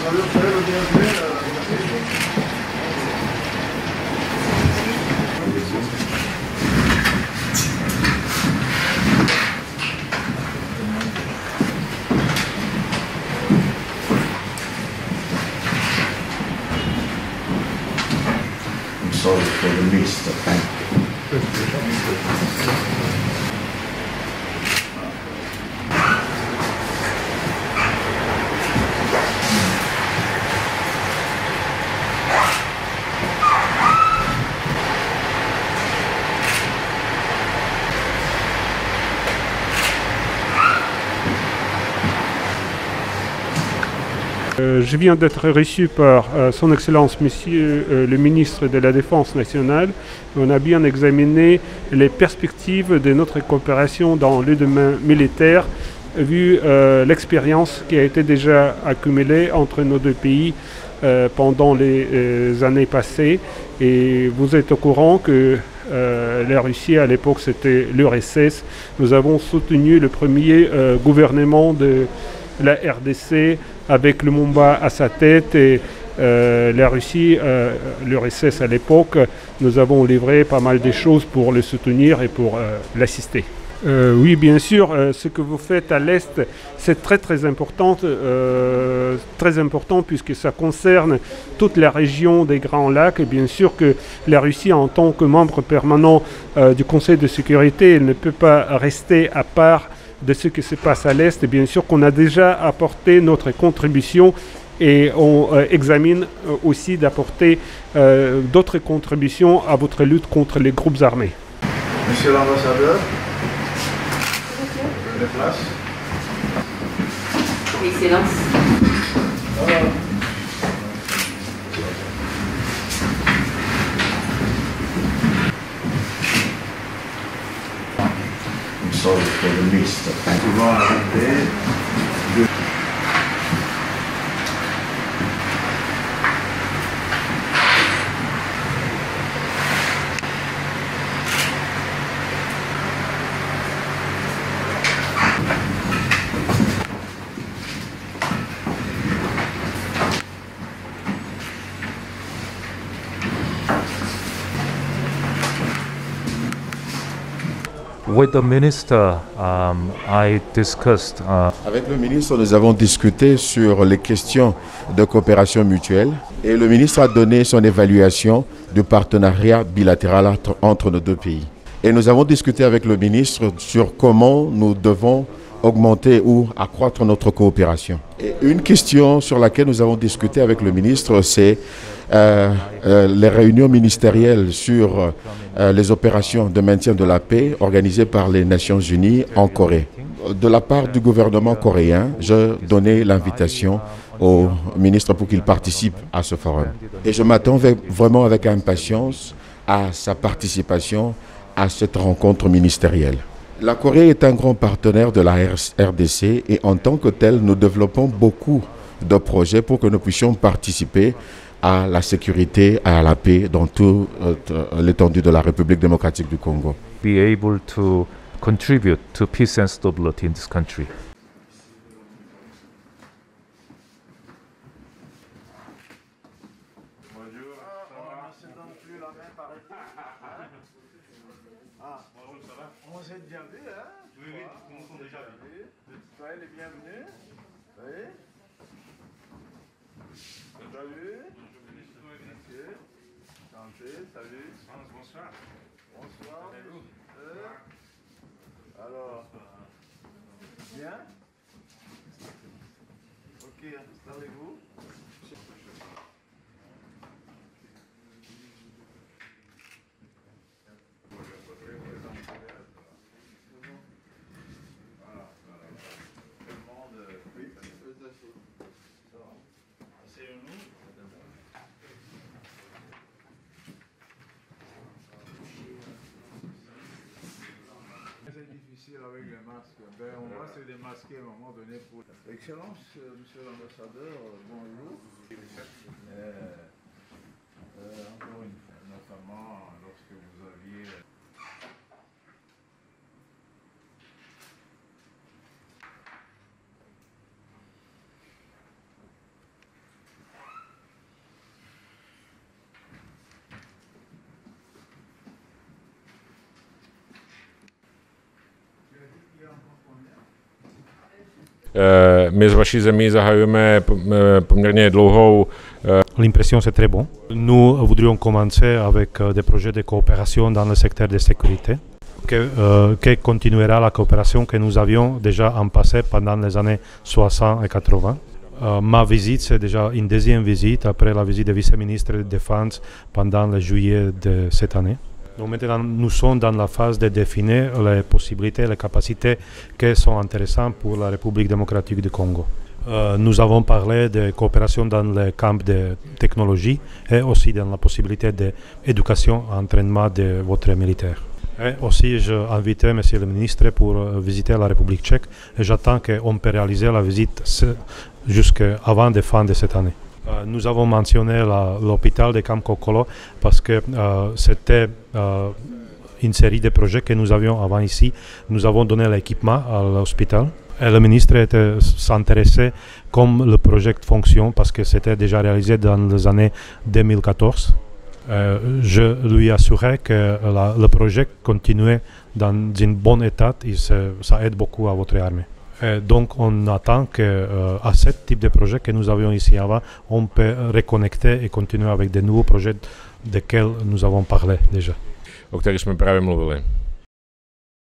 Sorry for the mist. Thank Je viens d'être reçu par Son Excellence Monsieur le ministre de la Défense nationale. On a bien examiné les perspectives de notre coopération dans le domaine militaire, vu l'expérience qui a été déjà accumulée entre nos deux pays pendant les années passées. Et vous êtes au courant que la Russie, à l'époque, c'était l'URSS. Nous avons soutenu le premier gouvernement de la RDC avec le Lumumba à sa tête et la Russie, l'URSS à l'époque, nous avons livré pas mal de choses pour le soutenir et pour l'assister. Oui, bien sûr, ce que vous faites à l'Est, c'est très important puisque ça concerne toute la région des Grands Lacs. Et bien sûr que la Russie, en tant que membre permanent du Conseil de sécurité, elle ne peut pas rester à part de ce qui se passe à l'Est. Et bien sûr qu'on a déjà apporté notre contribution et on examine aussi d'apporter d'autres contributions à votre lutte contre les groupes armés. Monsieur l'ambassadeur, de place. Excellence. sorry for the mist. Thank you. With the minister, I discussed. Avec le ministre, nous avons discuté sur les questions de coopération mutuelle et le ministre a donné son évaluation du partenariat bilatéral entre nos deux pays. Et nous avons discuté avec le ministre sur comment nous devons augmenter ou accroître notre coopération. Et une question sur laquelle nous avons discuté avec le ministre, c'est les réunions ministérielles sur les opérations de maintien de la paix organisées par les Nations Unies en Corée. De la part du gouvernement coréen, je donnais l'invitation au ministre pour qu'il participe à ce forum. Et je m'attends vraiment avec impatience à sa participation à cette rencontre ministérielle. La Corée est un grand partenaire de la RDC et en tant que tel, nous développons beaucoup de projets pour que nous puissions participer à la sécurité et à la paix dans toute l'étendue de la République démocratique du Congo. Be able to contribute to peace and stability in this country. On s'est bien vu, hein? Oui, oui, nous sommes déjà vus. Soyez les bienvenus. Oui. Salut. Merci. Santé, salut. Bonsoir. Bonsoir. Alors, bien? Ok, installez-vous. C'est difficile avec les masques. Ben, on va se démasquer à un moment donné pour... Excellence, monsieur l'ambassadeur, bonjour. Encore une fois, notamment lorsque vous aviez... My z vaší zemí zahajujeme poměrně dlouhou. L'impression c'est très bon. Nous voudrions commencer avec des projets de coopération dans le secteur de sécurité, que continuera la coopération que nous avions déjà en passé pendant les années 60 et 80. Ma visite, c'est déjà une deuxième visite après la visite du vice-ministre de Défense pendant le juillet de cette année. Donc maintenant, nous sommes dans la phase de définir les possibilités, les capacités qui sont intéressantes pour la République démocratique du Congo. Nous avons parlé de coopération dans le camp de technologie et aussi dans la possibilité d'éducation et d'entraînement de votre militaire. Et aussi, j'ai invité M. le ministre pour visiter la République tchèque et j'attends qu'on puisse réaliser la visite jusqu'avant la fin de cette année. Nous avons mentionné l'hôpital de Camp Kokolo parce que c'était une série de projets que nous avions avant ici. Nous avons donné l'équipement à l'hôpital. Et le ministre s'intéressait comme le projet fonctionne parce que c'était déjà réalisé dans les années 2014. Je lui assurais que le projet continuait dans un bon état et ça aide beaucoup à votre armée. Et donc on attend qu'à ce type de projet que nous avions ici avant, on peut reconnecter et continuer avec de nouveaux projets desquels nous avons parlé déjà. O kterých jsme právě mluvili.